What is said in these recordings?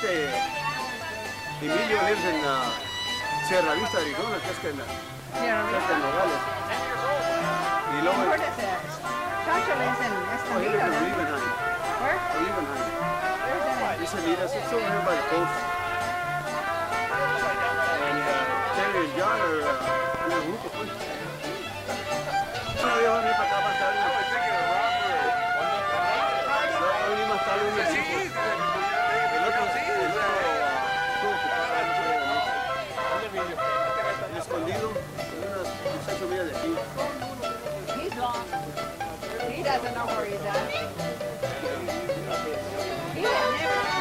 Emilio lives in Sierra Vista, Arizona, cerca de Nogales. Y luego... Chacho lives in Escondido, ¿no? Where? Liebenheim. Where's that? It's over here by the coast. And Terry and John are en el grupo, pues. No había venido para acá más tarde. No, venimos más tarde un equipo. El otro estuvo ocupado, no podía venir. El Escondido, unos muchachos míos de aquí. He's lost. He doesn't know where he's at. He had never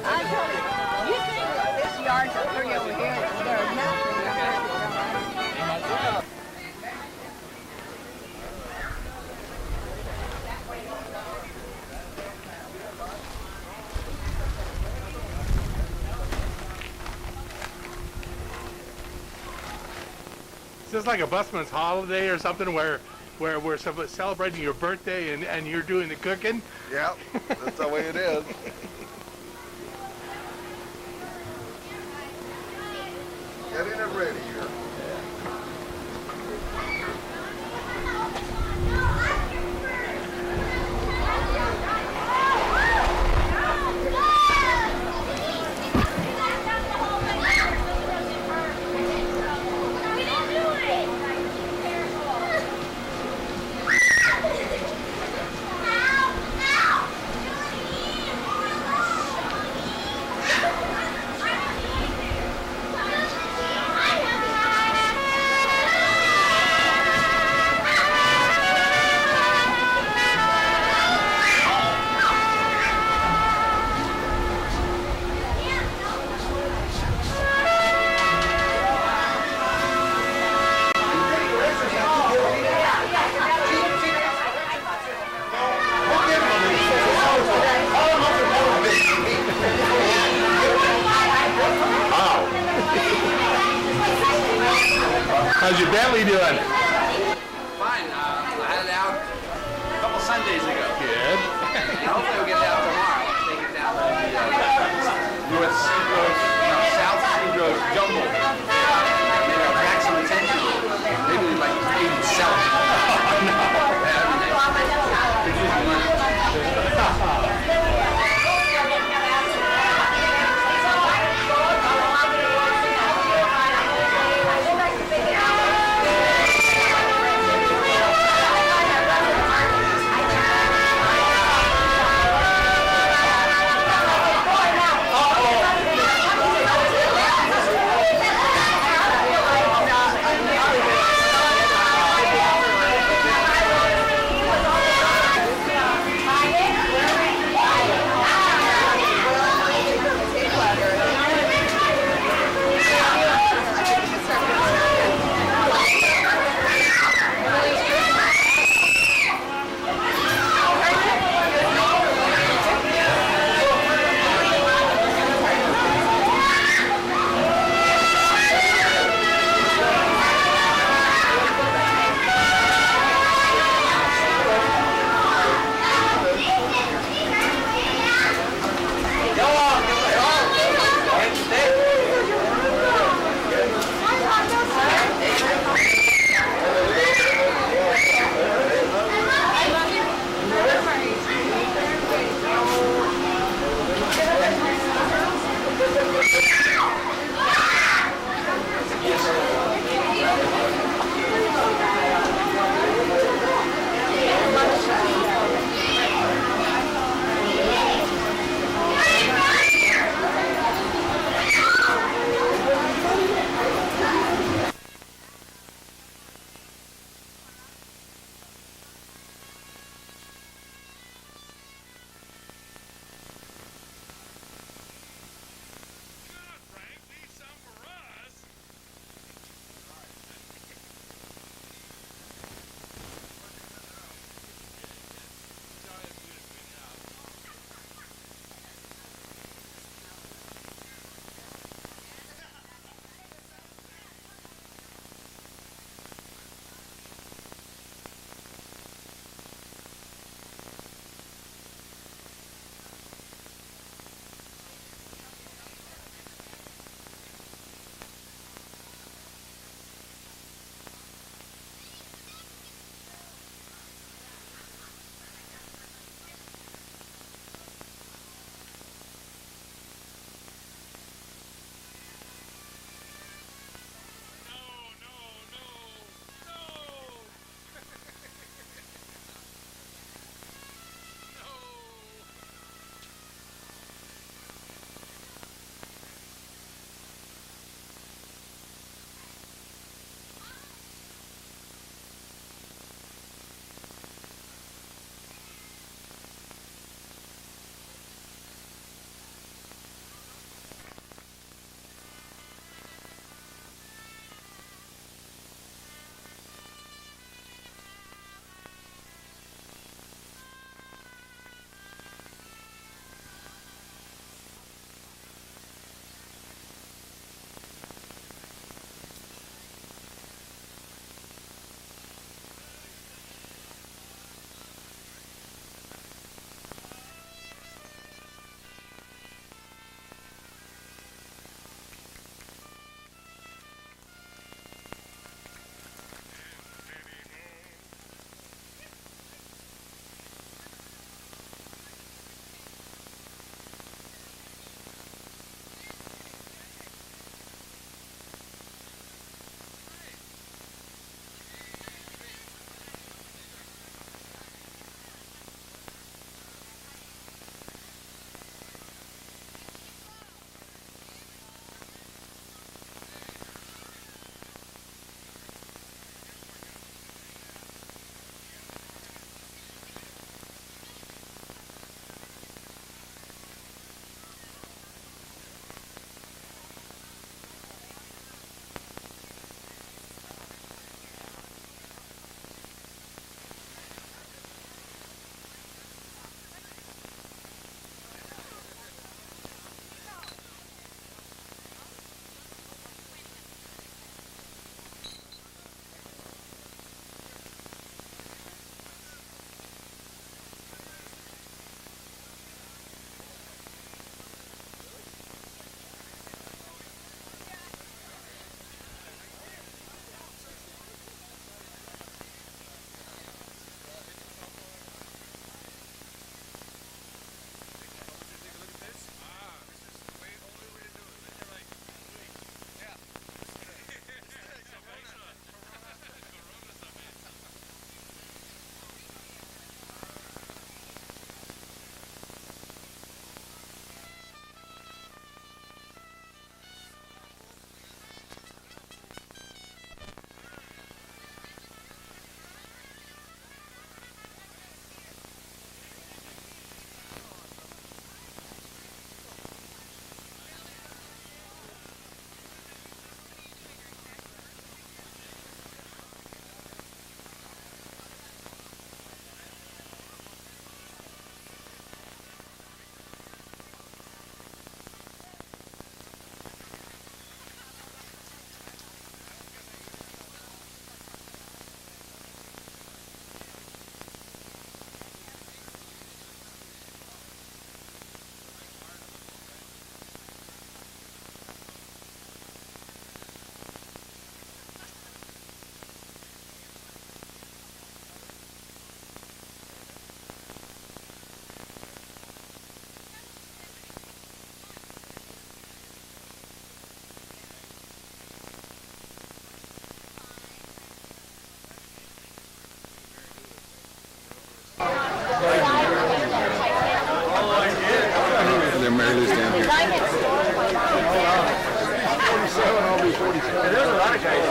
I told him, you think this yard's a three over here, there's nothing. Is this like a busman's holiday or something where we're celebrating your birthday and you're doing the cooking? Yeah, that's the way it is. Getting it ready here. How's your Bentley doing? Fine. I had it out a couple Sundays ago. Good. Hopefully we'll get it out tomorrow. Take it down to the North Seagrove, South Seagrove Jumble. Maybe I'll attract some attention. Maybe we might even sell it. Mary Lou's down here. I'll be 47. There's a lot of guys.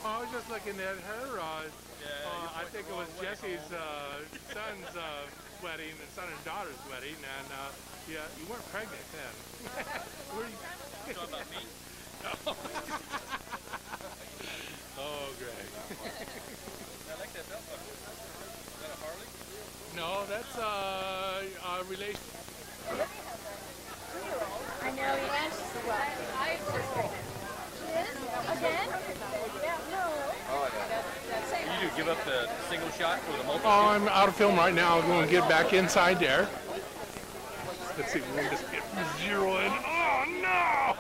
I was just looking at her. I think it was Jesse's son's wedding, and son and daughter's wedding, and yeah, you weren't pregnant then. Were you? Talking about me? Oh, Greg. I like that belt buckle. Is that a Harley? No, that's a relation. I know, yes. Again? You do give up the single shot for the multi? Oh, I'm out of film right now. I'm going to get back inside there. Let's see, we'll just get 0 in. Oh, no!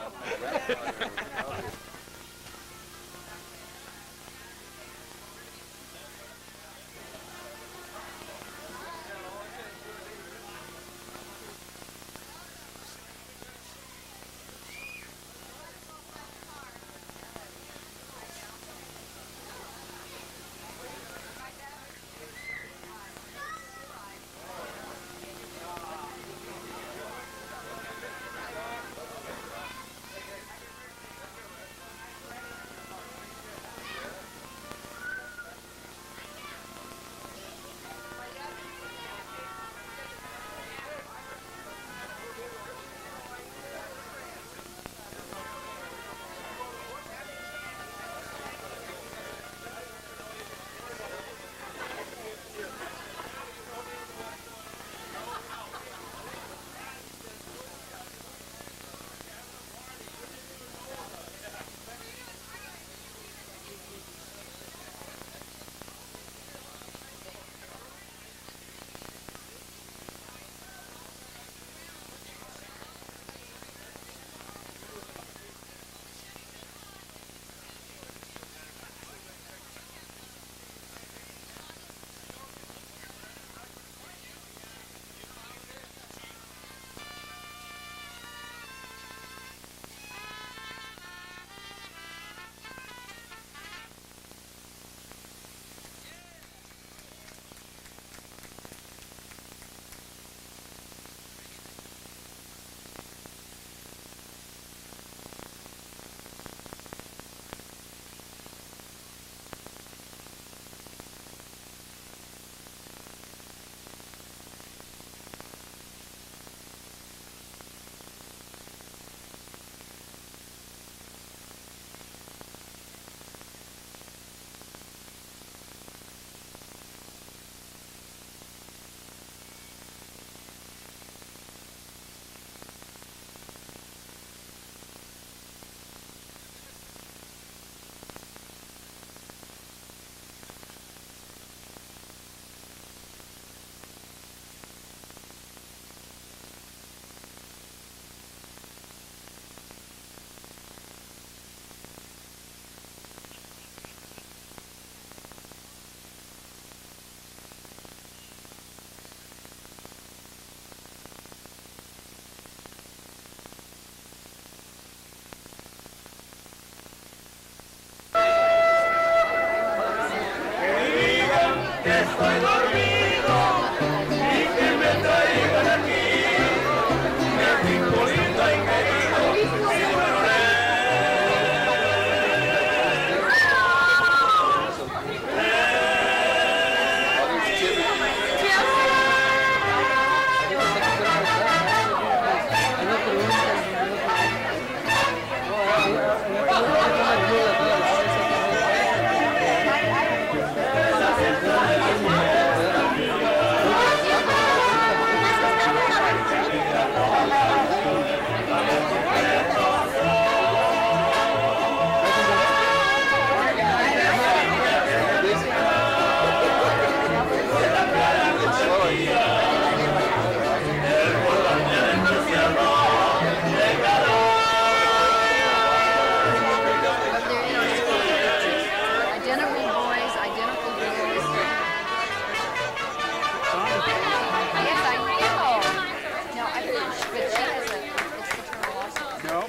No.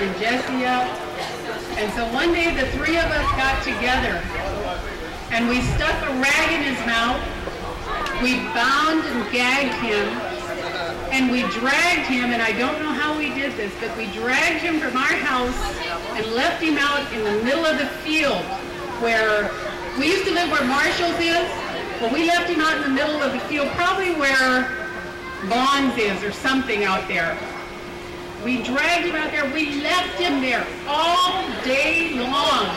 And Jesse up. And so one day the three of us got together and we stuck a rag in his mouth, we bound and gagged him, and we dragged him, and I don't know how we did this, but we dragged him from our house and left him out in the middle of the field where we used to live where Marshall's is, but we left him out in the middle of the field, probably where Vaughn's is or something out there. We dragged him out there. We left him there all day long.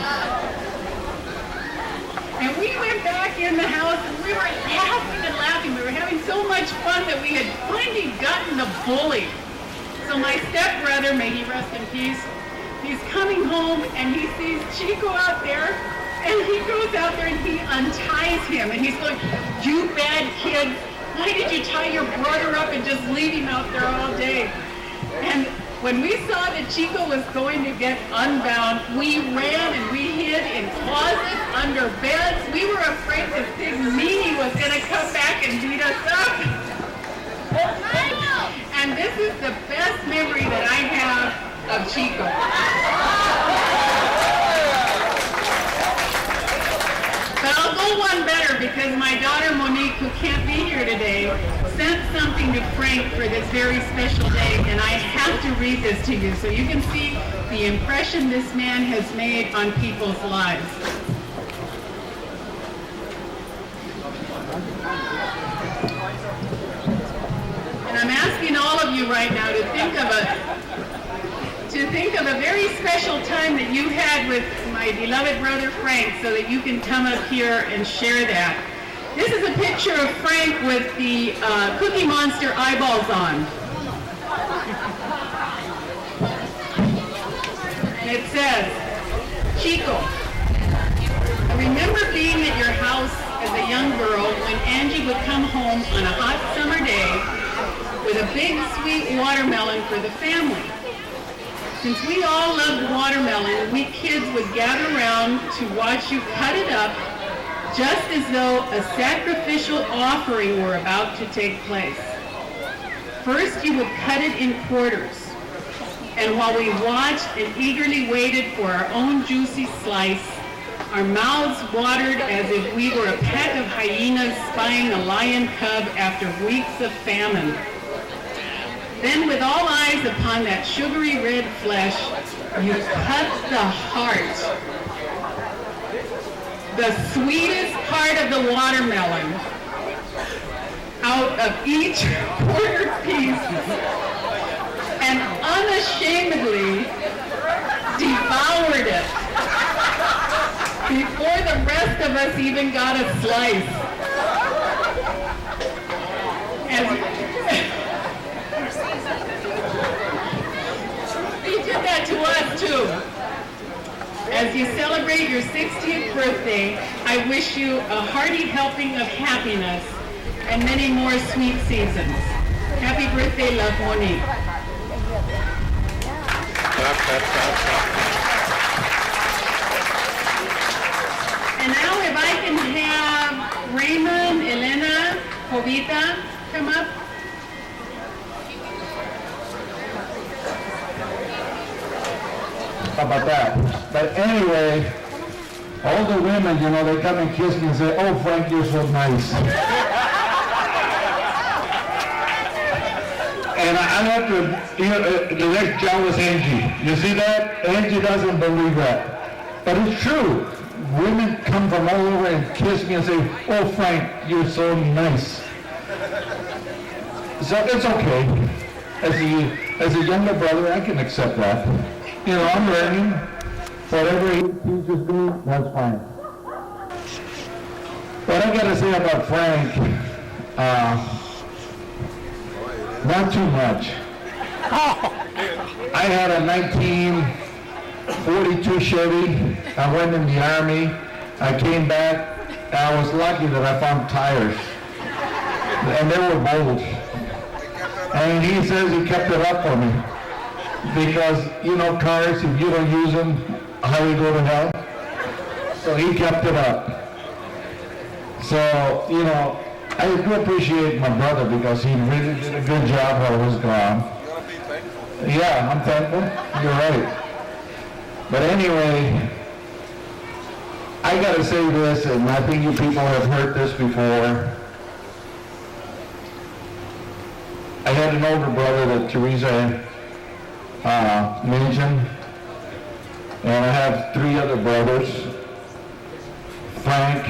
And we went back in the house and we were laughing and laughing. We were having so much fun that we had finally gotten the bully. So my stepbrother, may he rest in peace, he's coming home and he sees Chico out there, and he goes out there and he unties him and he's going, "You bad kids, why did you tie your brother up and just leave him out there all day?" And when we saw that Chico was going to get unbound, we ran and we hid in closets, under beds. We were afraid this big meanie was going to come back and beat us up. And this is the best memory that I have of Chico. But I'll go one better, because my daughter Monique, who can't be here today, sent something to Frank for this very special day, and I have to read this to you so you can see the impression this man has made on people's lives. And I'm asking all of you right now to think of a very special time that you had with my beloved brother Frank, so that you can come up here and share that. This is a picture of Frank with the Cookie Monster eyeballs on. And it says, "Chico, I remember being at your house as a young girl when Angie would come home on a hot summer day with a big sweet watermelon for the family. Since we all loved watermelon, we kids would gather around to watch you cut it up, just as though a sacrificial offering were about to take place. First, you would cut it in quarters, and while we watched and eagerly waited for our own juicy slice, our mouths watered as if we were a pack of hyenas spying a lion cub after weeks of famine. Then, with all eyes upon that sugary red flesh, you cut the heart, the sweetest part of the watermelon, out of each quarter piece, and unashamedly devoured it before the rest of us even got a slice. He did that to us too. As you celebrate your 60th birthday, I wish you a hearty helping of happiness and many more sweet seasons. Happy birthday, love, Monique. And now if I can have Raymond, Elena, Jovita come up. How about that? But anyway, all the women, you know, they come and kiss me and say, "Oh, Frank, you're so nice." And I have to, you know, the next job was Angie. You see that? Angie doesn't believe that. But it's true. Women come from all over and kiss me and say, "Oh, Frank, you're so nice." So it's okay. As a younger brother, I can accept that. You know, I'm learning. Whatever he teaches me, that's fine. What I gotta say about Frank, not too much. I had a 1942 Chevy. I went in the Army. I came back, and I was lucky that I found tires. And they were bold. And he says he kept it up for me. Because, you know, cars, if you don't use them, how you go to hell? So he kept it up. So, you know, I do appreciate my brother because he really did a good job while I was gone. You want to be thankful? Yeah, I'm thankful. You're right. But anyway, I gotta say this, and I think you people have heard this before. I had an older brother that Teresa mentioned, and I have 3 other brothers. Frank,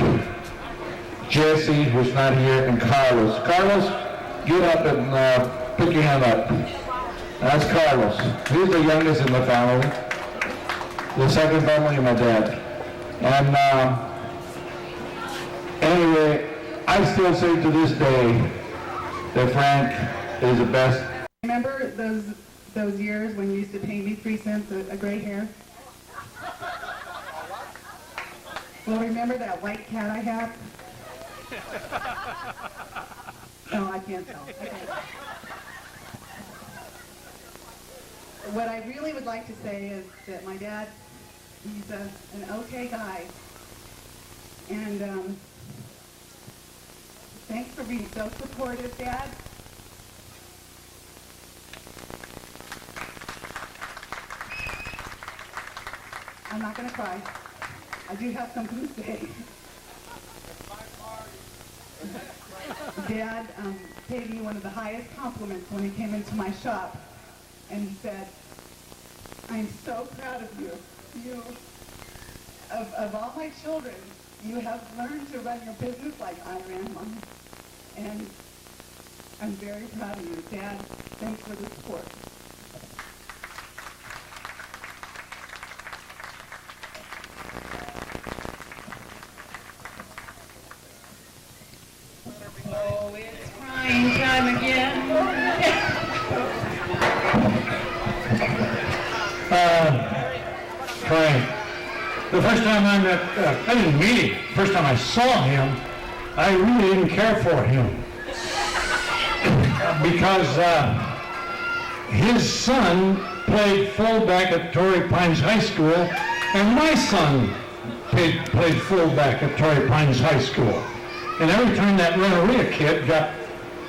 Jesse, who's not here, and Carlos. Carlos, get up and put your hand up. That's Carlos. He's the youngest in the family. The second family, my dad. And anyway, I still say to this day that Frank is the best. Remember those years when you used to pay me 3 cents a gray hair? Well, remember that white cat I had? No, I can't tell. What I really would like to say is that my dad, he's an okay guy. And thanks for being so supportive, Dad. I'm not going to cry. I do have something to say. Dad paid me one of the highest compliments when he came into my shop, and he said, "I'm so proud of you. Of all my children, you have learned to run your business like I ran mine, and I'm very proud of you. Dad, thanks for the support." Oh, it's crying time again. Frank, the first time I met, I didn't meet him. First time I saw him, I really didn't care for him. Because his son played fullback at Torrey Pines High School, and my son played fullback at Torrey Pines High School. And every time that Renteria kid got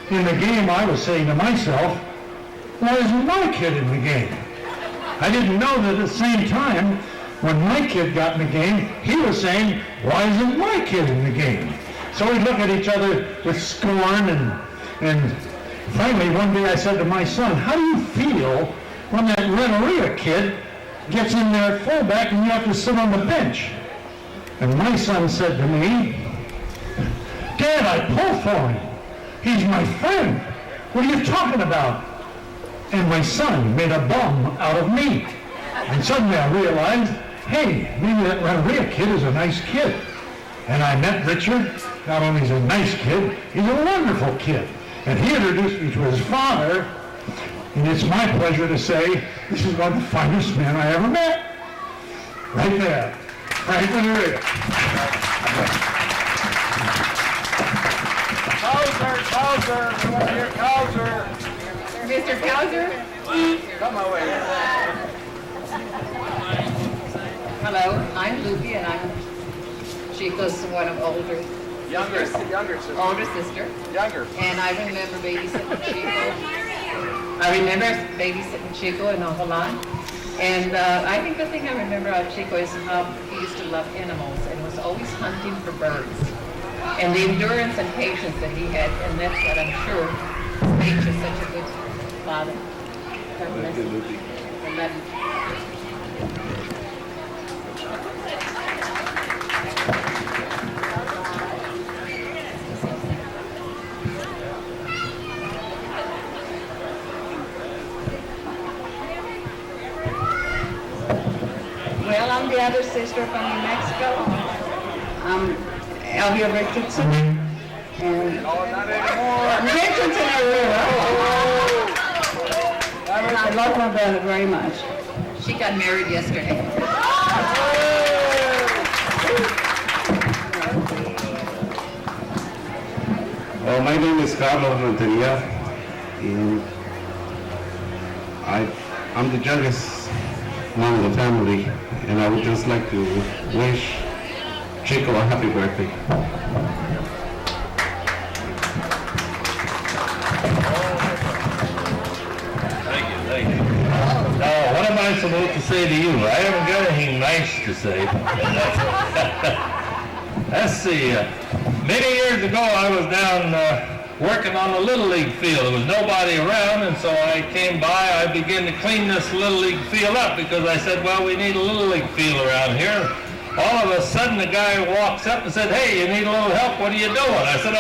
in the game, I was saying to myself, why isn't my kid in the game? I didn't know that at the same time, when my kid got in the game, he was saying, why isn't my kid in the game? So we'd look at each other with scorn, and finally one day I said to my son, how do you feel when that Renteria kid gets in there at fullback and you have to sit on the bench? And my son said to me, Dad, I pull for him. He's my friend. What are you talking about? And my son made a bum out of me. And suddenly I realized, hey, maybe that Renteria kid is a nice kid. And I met Richard. Not only is he a nice kid, he's a wonderful kid. And he introduced me to his father. And it's my pleasure to say, this is one of the finest men I ever met. Right there, FrankRenteria. Cowser, we want to hear Cowser. Mr. Cowser? Come my way. Hello, I'm Lucy, and I'm Chico's one of Younger sister. older sister. Younger. And I remember babysitting Chico an awful lot. And I think the thing I remember about Chico is how he used to love animals and was always hunting for birds. And the endurance and patience that he had, and that's what I'm sure made you such a good father. God bless you. I love you. Well, I'm the other sister from New Mexico. Elvia Richardson. And Richardson Herrera. And I love my brother very much. She got married yesterday. Well, my name is Carlos Renteria, and I'm the youngest one of the family, and I would just like to wish Chico a happy birthday. Thank you. Now, what am I supposed to say to you? I haven't got anything nice to say. Let's see. Many years ago, I was down working on the Little League field. There was nobody around, and so I came by. I began to clean this Little League field up because I said, well, we need a Little League field around here. all of a sudden the guy walks up and said, "Hey, you need a little help? What are you doing?" I said,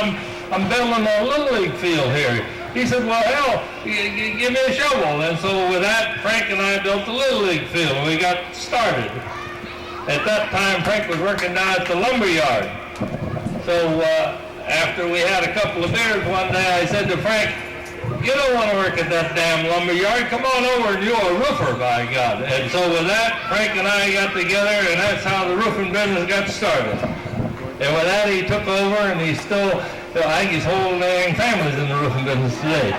I'm building a Little League field here. He said, "Well, hell, give me a shovel." And so with that, Frank and I built the Little League field. We got started. At that time, Frank was working down at the lumber yard. So after we had a couple of beers one day, I said to Frank, "You don't want to work at that damn lumber yard. Come on over and you're a roofer, by God." And so with that, Frank and I got together, and that's how the roofing business got started. And with that, he took over, and he's still, I think his whole dang family's in the roofing business today.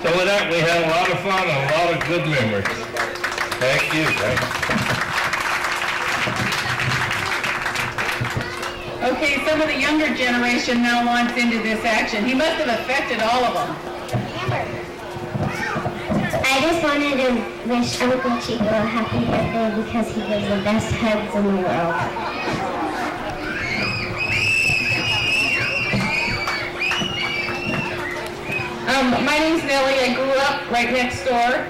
So with that, we had a lot of fun and a lot of good memories. Thank you, Frank. Okay, some of the younger generation now wants into this action. He must have affected all of them. I just wanted to wish Uncle Chico a happy birthday because he gives the best hugs in the world. My name's Nellie. I grew up right next door.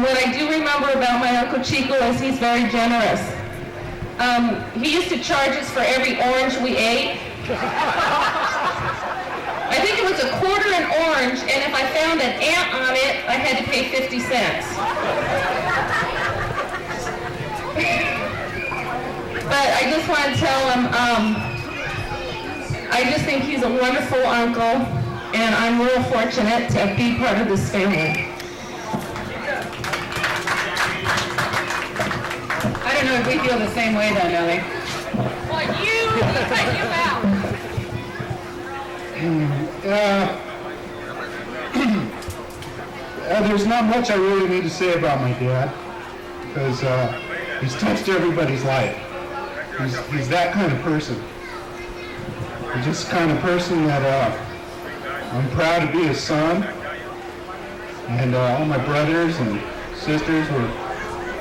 What I do remember about my Uncle Chico is he's very generous. He used to charge us for every orange we ate. I think it was a quarter an orange, and if I found an ant on it, I had to pay 50 cents. But I just want to tell him, I just think he's a wonderful uncle, and I'm real fortunate to be part of this family. I don't know if we feel the same way though, Nellie. Well, you out. There's not much I really need to say about my dad, because he's touched everybody's life. He's that kind of person. He's just the kind of person that I'm proud to be his son, and all my brothers and sisters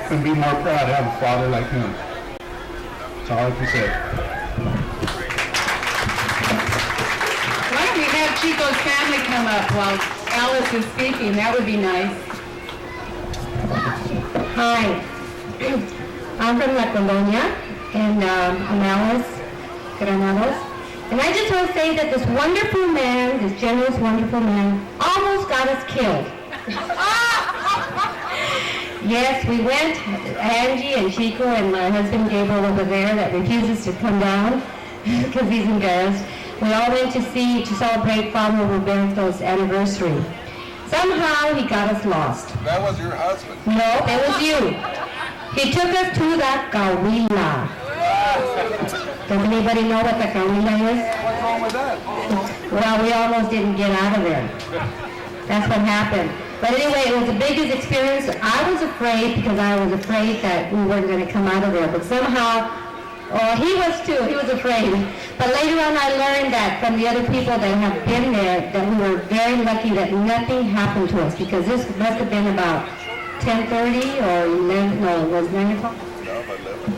couldn't be more proud to have a father like him. That's all I can say. Why don't we have Chico's family come up while Alice is speaking? That would be nice. Hi, I'm from La Colonia, and I'm Alice Granados. And I just want to say that this wonderful man, this generous, wonderful man, almost got us killed. Yes, we went, Angie and Chico and my husband Gabriel over there that refuses to come down because he's embarrassed. We all went to celebrate Father Roberto's anniversary. Somehow he got us lost. That was your husband. No, it was you. He took us to the Cahuila. Does anybody know what the Cahuila is? What's wrong with that? Well, we almost didn't get out of there. That's what happened. But anyway, it was the biggest experience. I was afraid because I was afraid that we weren't going to come out of there. But somehow, he was too. He was afraid. But later on, I learned that from the other people that have been there, that we were very lucky that nothing happened to us, because this must have been about 10:30 or 11, no, it was 9 o'clock? No,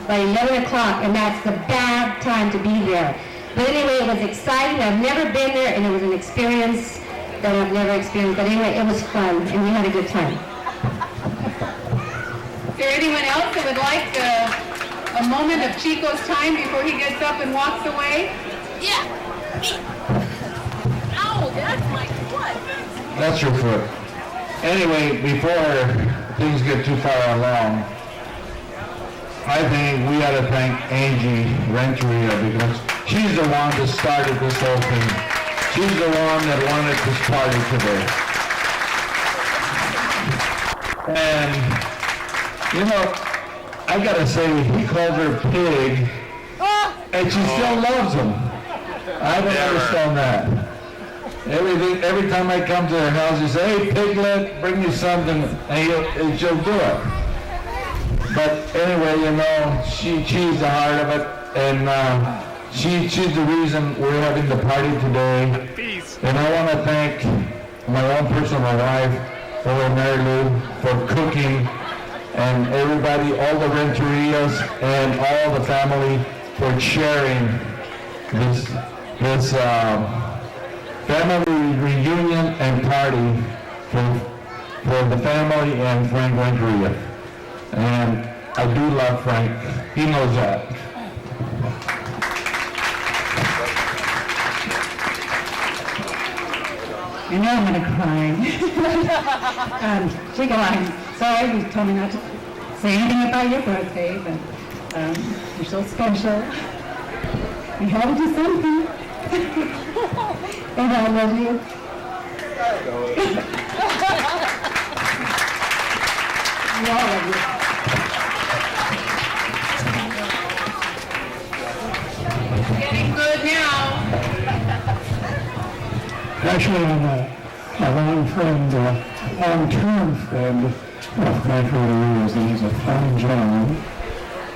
by 11 o'clock, and that's the bad time to be there. But anyway, it was exciting. I've never been there, and it was an experience that I've never experienced. But anyway, it was fun, and we had a good time. Is there anyone else that would like a moment of Chico's time before he gets up and walks away? Yeah. Ow, that's my foot. That's your foot. Anyway, before things get too far along, I think we ought to thank Angie Renteria, because she's the one that started this whole thing. She's the one that wanted this party today. And, you know, I gotta say, he calls her pig, and she still loves him. I don't understand that. Every time I come to her house, he says, "Hey, Piglet, bring me something," and she'll do it. But anyway, you know, she's the heart of it, and she's the reason we're having the party today. And I want to thank my own personal wife, Mary Lou, for cooking, and everybody, all the Renterias, and all the family for sharing this family reunion and party for the family and Frank Renteria. And I I do love Frank. He knows that. I know I'm gonna cry. Chico, I'm sorry you told me not to say anything about your birthday, but you're so special. We have to do something. And I love you. We all love you. Getting good now. Actually, I'm a long friend, long-term friend of FrankRenteria60thBirthday. He's a fine gentleman.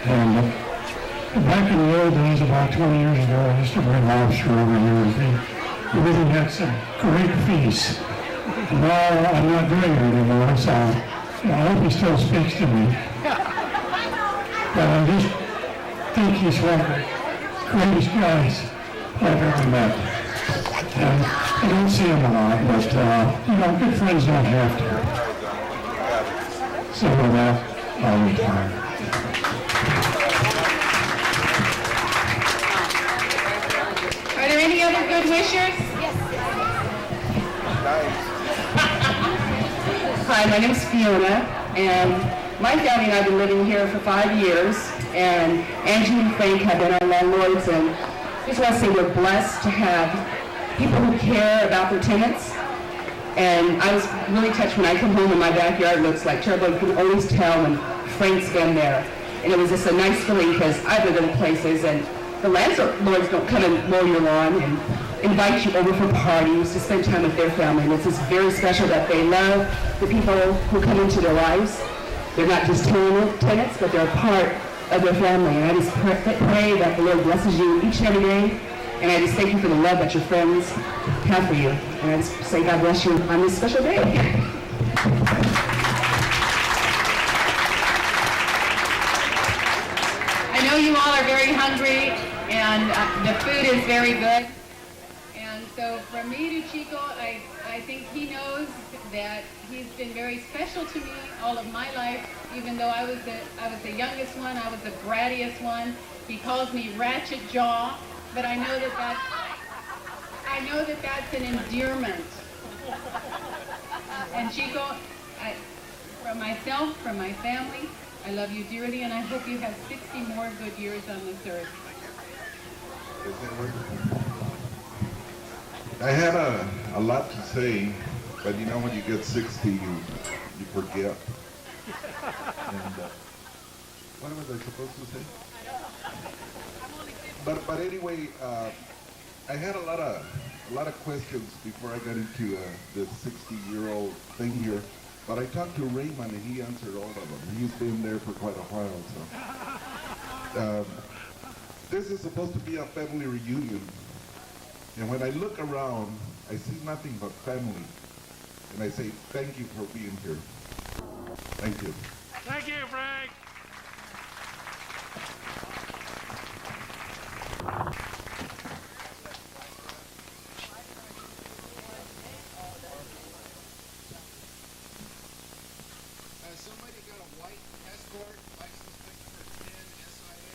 And back in the old days, about 20 years ago, I used to bring lobster over here. We really had some great feasts. Now I'm not doing it anymore, so I hope he still speaks to me. But I just think he's one of the greatest guys I've ever met. And I don't see him a lot, but, good friends don't have to. So with that, I'll retire. Are there any other good wishers? Yes. Hi, my name is Fiona, and my family and I have been living here for 5 years, and Angie and Frank have been our landlords, and I just want to say we're blessed to have people who care about their tenants. And I was really touched when I come home and my backyard looks like terrible. You can always tell when Frank's been there. And it was just a nice feeling because I've lived in places and the landlords don't come and mow your lawn and invite you over for parties to spend time with their family. And it's just very special that they love the people who come into their lives. They're not just tenants, but they're a part of their family. And I just pray that the Lord blesses you each and every day. And I just thank you for the love that your friends have for you. And I just say God bless you on this special day. I know you all are very hungry, and the food is very good. And so from me to Chico, I think he knows that he's been very special to me all of my life. Even though I was the youngest one, I was the brattiest one. He calls me Ratchet Jaw, but I know that that's an endearment. And Chico, from myself, from my family, I love you dearly, and I hope you have 60 more good years on this earth. I had a lot to say, but you know when you get 60, you forget. And what was I supposed to say? But anyway, I had a lot of questions before I got into the 60-year-old thing here. But I talked to Raymond and he answered all of them. He's been there for quite a while, so. This is supposed to be a family reunion. And when I look around, I see nothing but family. And I say, thank you for being here. Thank you. Thank you, Frank. Somebody got a white Escort license plate number 10 SIA?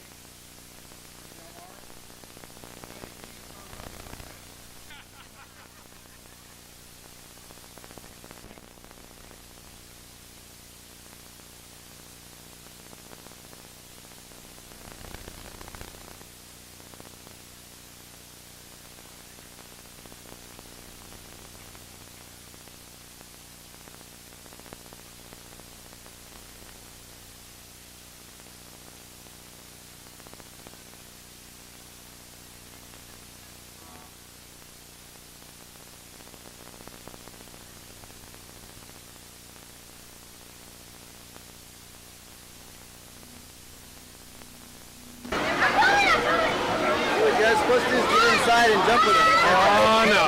Supposed to just get inside and jump with it. Oh, no.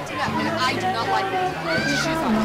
acting up, and I do not like it. She's on.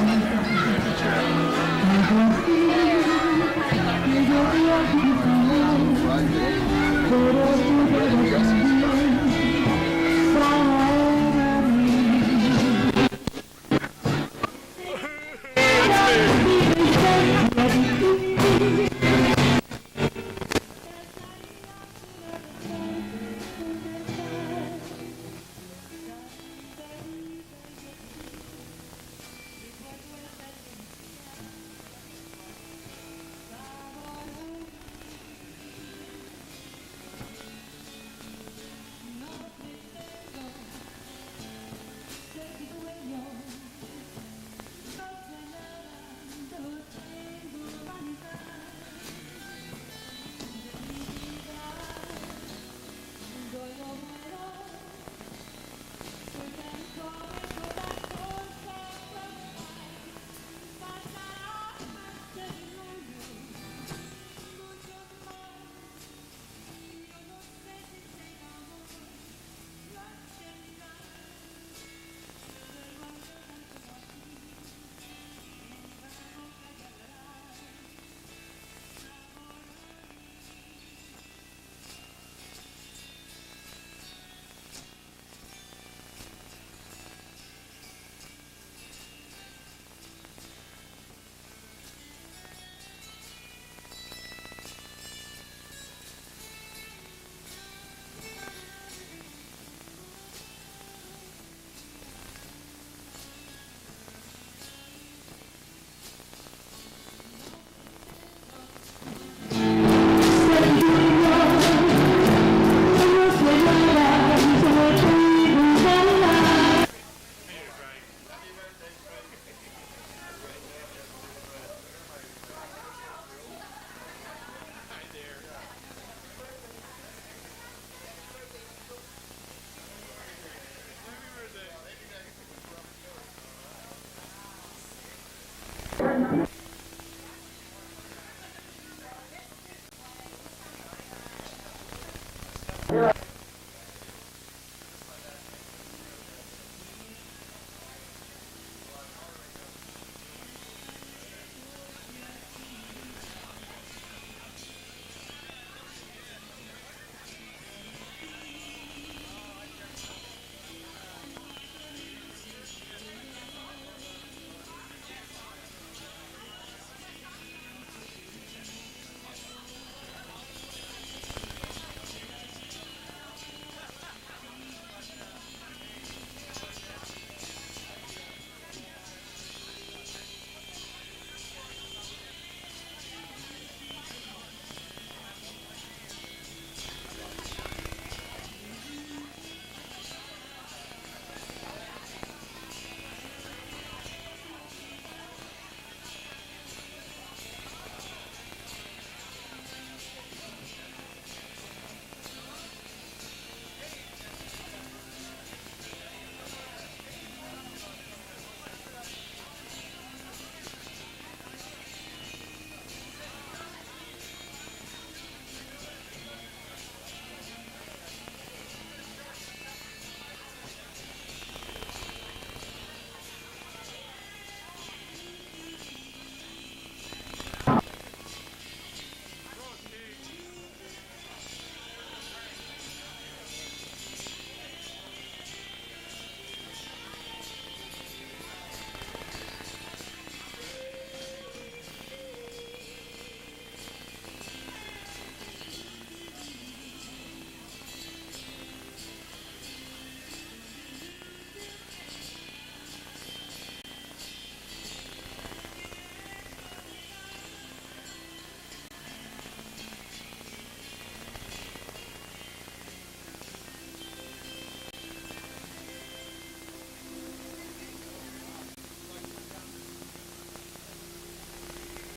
Yeah.